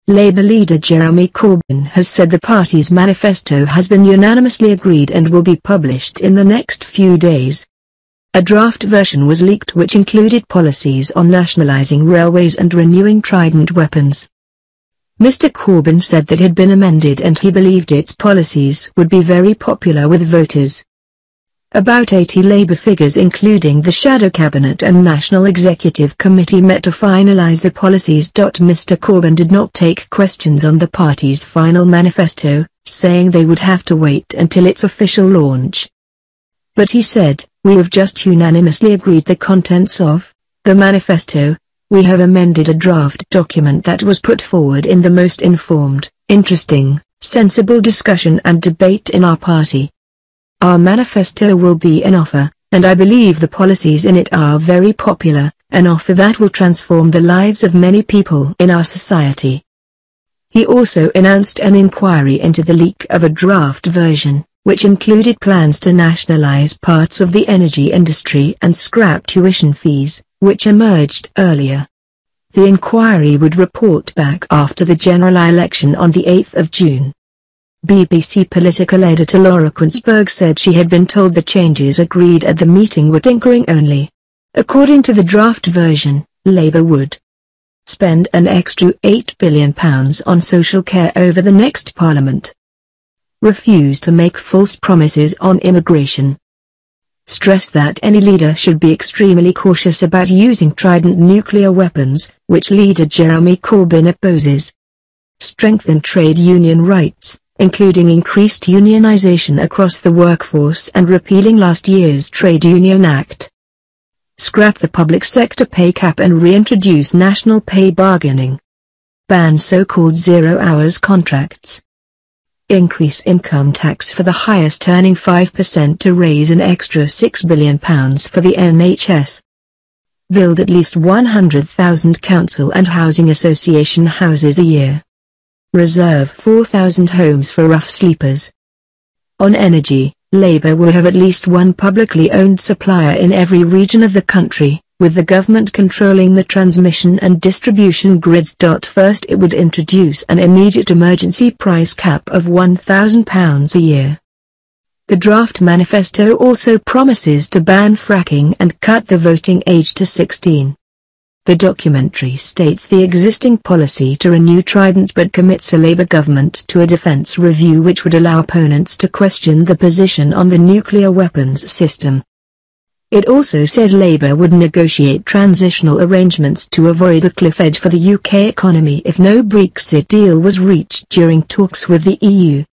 Labour leader Jeremy Corbyn has said the party's manifesto has been unanimously agreed and will be published in the next few days. A draft version was leaked which included policies on nationalising railways and renewing Trident weapons. Mr Corbyn said that it had been amended and he believed its policies would be very popular with voters. About 80 Labour figures including the Shadow Cabinet and National Executive Committee met to finalise the policies. Mr Corbyn did not take questions on the party's final manifesto, saying they would have to wait until its official launch. But he said, "We have just unanimously agreed the contents of the manifesto. We have amended a draft document that was put forward in the most informed, interesting, sensible discussion and debate in our party. Our manifesto will be an offer, and I believe the policies in it are very popular, an offer that will transform the lives of many people in our society." He also announced an inquiry into the leak of a draft version, which included plans to nationalize parts of the energy industry and scrap tuition fees, which emerged earlier. The inquiry would report back after the general election on the 8th of June. BBC political editor Laura Quinsberg said she had been told the changes agreed at the meeting were tinkering only. According to the draft version, Labour would spend an extra £8 billion on social care over the next Parliament, refuse to make false promises on immigration, stress that any leader should be extremely cautious about using Trident nuclear weapons, which leader Jeremy Corbyn opposes, strengthen trade union rights, including increased unionisation across the workforce and repealing last year's Trade Union Act, scrap the public sector pay cap and reintroduce national pay bargaining, ban so-called zero-hours contracts, increase income tax for the highest earning 5% to raise an extra £6 billion for the NHS, build at least 100,000 council and housing association houses a year, reserve 4,000 homes for rough sleepers. On energy, Labour will have at least one publicly owned supplier in every region of the country, with the government controlling the transmission and distribution grids. First, it would introduce an immediate emergency price cap of £1,000 a year. The draft manifesto also promises to ban fracking and cut the voting age to 16. The documentary states the existing policy to renew Trident but commits a Labour government to a defence review which would allow opponents to question the position on the nuclear weapons system. It also says Labour would negotiate transitional arrangements to avoid a cliff edge for the UK economy if no Brexit deal was reached during talks with the EU.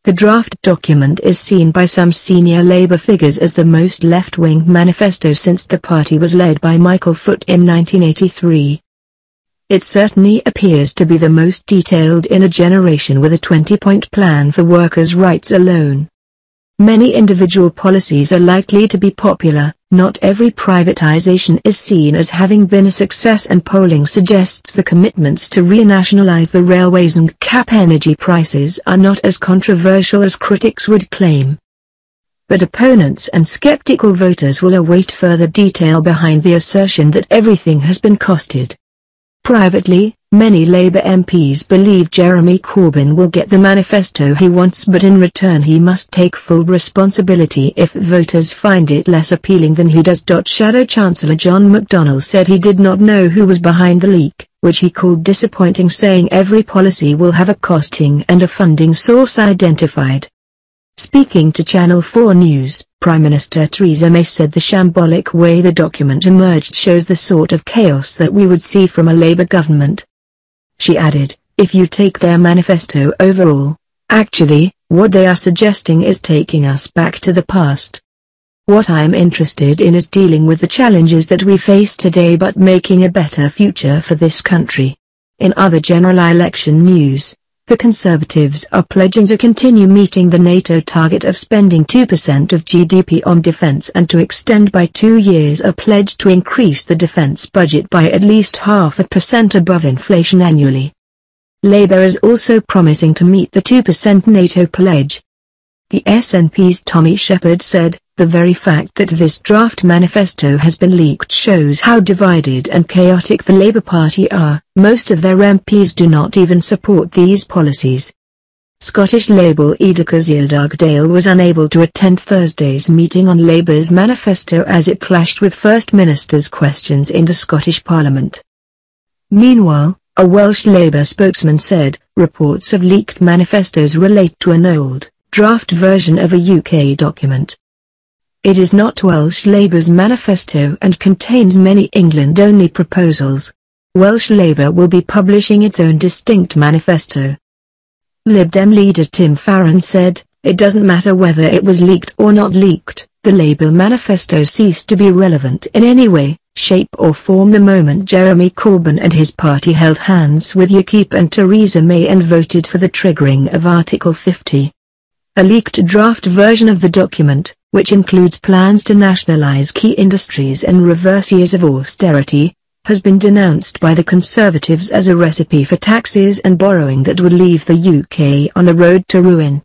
The draft document is seen by some senior Labour figures as the most left-wing manifesto since the party was led by Michael Foot in 1983. It certainly appears to be the most detailed in a generation, with a 20-point plan for workers' rights alone. Many individual policies are likely to be popular. Not every privatization is seen as having been a success, and polling suggests the commitments to renationalize the railways and cap energy prices are not as controversial as critics would claim. But opponents and skeptical voters will await further detail behind the assertion that everything has been costed. Privately, many Labour MPs believe Jeremy Corbyn will get the manifesto he wants, but in return he must take full responsibility if voters find it less appealing than he does. Shadow Chancellor John McDonnell said he did not know who was behind the leak, which he called disappointing, saying every policy will have a costing and a funding source identified. Speaking to Channel 4 News, Prime Minister Theresa May said the shambolic way the document emerged shows the sort of chaos that we would see from a Labour government. She added, "If you take their manifesto overall, actually, what they are suggesting is taking us back to the past. What I'm interested in is dealing with the challenges that we face today but making a better future for this country." In other general election news, the Conservatives are pledging to continue meeting the NATO target of spending 2% of GDP on defence and to extend by 2 years a pledge to increase the defence budget by at least 0.5% above inflation annually. Labour is also promising to meet the 2% NATO pledge. The SNP's Tommy Shepherd said, The very fact that this draft manifesto has been leaked shows how divided and chaotic the Labour Party are. Most of their MPs do not even support these policies. Scottish Labour leader Cecile Dugdale was unable to attend Thursday's meeting on Labour's manifesto as it clashed with First Minister's questions in the Scottish Parliament. Meanwhile, a Welsh Labour spokesman said, reports of leaked manifestos relate to an old, draft version of a UK document. It is not Welsh Labour's manifesto and contains many England-only proposals. Welsh Labour will be publishing its own distinct manifesto. Lib Dem leader Tim Farron said, it doesn't matter whether it was leaked or not leaked, the Labour manifesto ceased to be relevant in any way, shape or form the moment Jeremy Corbyn and his party held hands with UKIP and Theresa May and voted for the triggering of Article 50. A leaked draft version of the document, which includes plans to nationalise key industries and reverse years of austerity, has been denounced by the Conservatives as a recipe for taxes and borrowing that would leave the UK on the road to ruin.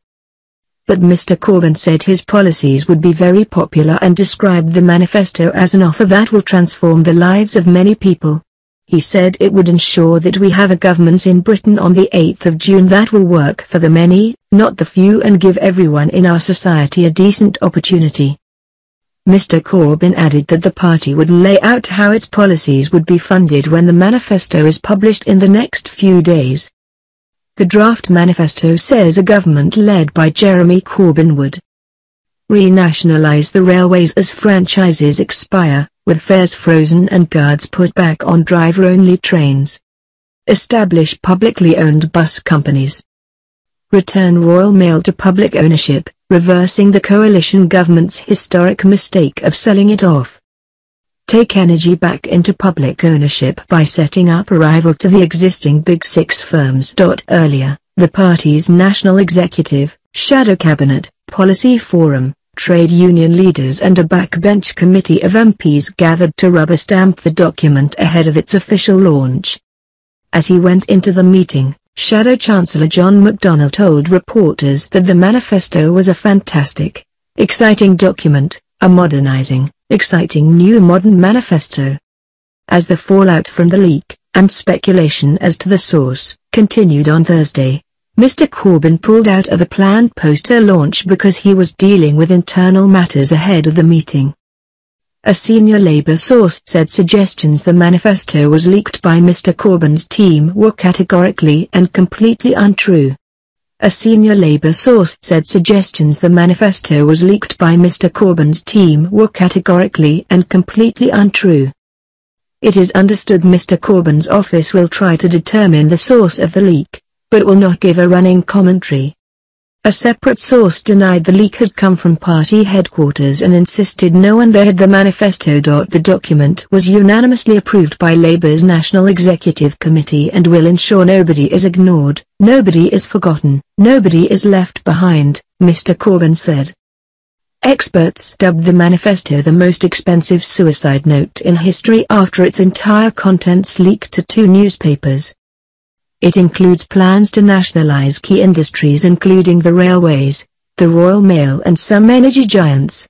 But Mr Corbyn said his policies would be very popular and described the manifesto as an offer that will transform the lives of many people. He said it would ensure that we have a government in Britain on the 8th of June that will work for the many, not the few, and give everyone in our society a decent opportunity. Mr Corbyn added that the party would lay out how its policies would be funded when the manifesto is published in the next few days. The draft manifesto says a government led by Jeremy Corbyn would renationalise the railways as franchises expire, with fares frozen and guards put back on driver-only trains. Establish publicly owned bus companies. Return Royal Mail to public ownership, reversing the coalition government's historic mistake of selling it off. Take energy back into public ownership by setting up a rival to the existing Big Six firms. Earlier, the party's national executive, shadow cabinet, policy forum, trade union leaders and a backbench committee of MPs gathered to rubber-stamp the document ahead of its official launch. As he went into the meeting, Shadow Chancellor John McDonnell told reporters that the manifesto was a fantastic, exciting document, a modernising, exciting new modern manifesto. As the fallout from the leak, and speculation as to the source, continued on Thursday, Mr Corbyn pulled out of a planned poster launch because he was dealing with internal matters ahead of the meeting. A senior Labour source said suggestions the manifesto was leaked by Mr Corbyn's team were categorically and completely untrue. A senior Labour source said suggestions the manifesto was leaked by Mr Corbyn's team were categorically and completely untrue. It is understood Mr Corbyn's office will try to determine the source of the leak, but will not give a running commentary. A separate source denied the leak had come from party headquarters and insisted no one there had the manifesto. The document was unanimously approved by Labour's National Executive Committee and will ensure nobody is ignored, nobody is forgotten, nobody is left behind, Mr Corbyn said. Experts dubbed the manifesto the most expensive suicide note in history after its entire contents leaked to two newspapers. It includes plans to nationalise key industries including the railways, the Royal Mail and some energy giants.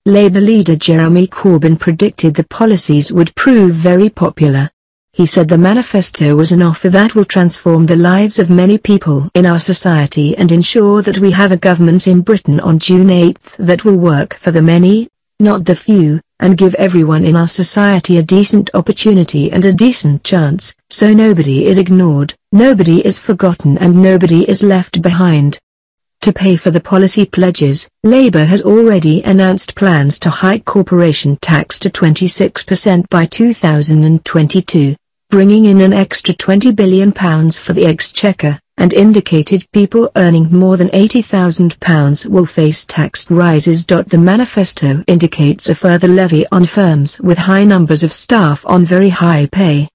Labour leader Jeremy Corbyn predicted the policies would prove very popular. He said the manifesto was an offer that will transform the lives of many people in our society and ensure that we have a government in Britain on June 8 that will work for the many, not the few, and give everyone in our society a decent opportunity and a decent chance, so nobody is ignored, nobody is forgotten and nobody is left behind. To pay for the policy pledges, Labour has already announced plans to hike corporation tax to 26% by 2022, bringing in an extra £20 billion for the Exchequer, and indicated people earning more than £80,000 will face tax rises. The manifesto indicates a further levy on firms with high numbers of staff on very high pay.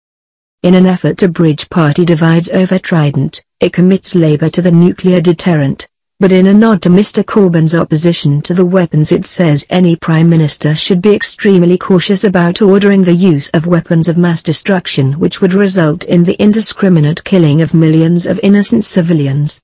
In an effort to bridge party divides over Trident, it commits Labour to the nuclear deterrent, but in a nod to Mr Corbyn's opposition to the weapons it says any Prime Minister should be extremely cautious about ordering the use of weapons of mass destruction which would result in the indiscriminate killing of millions of innocent civilians.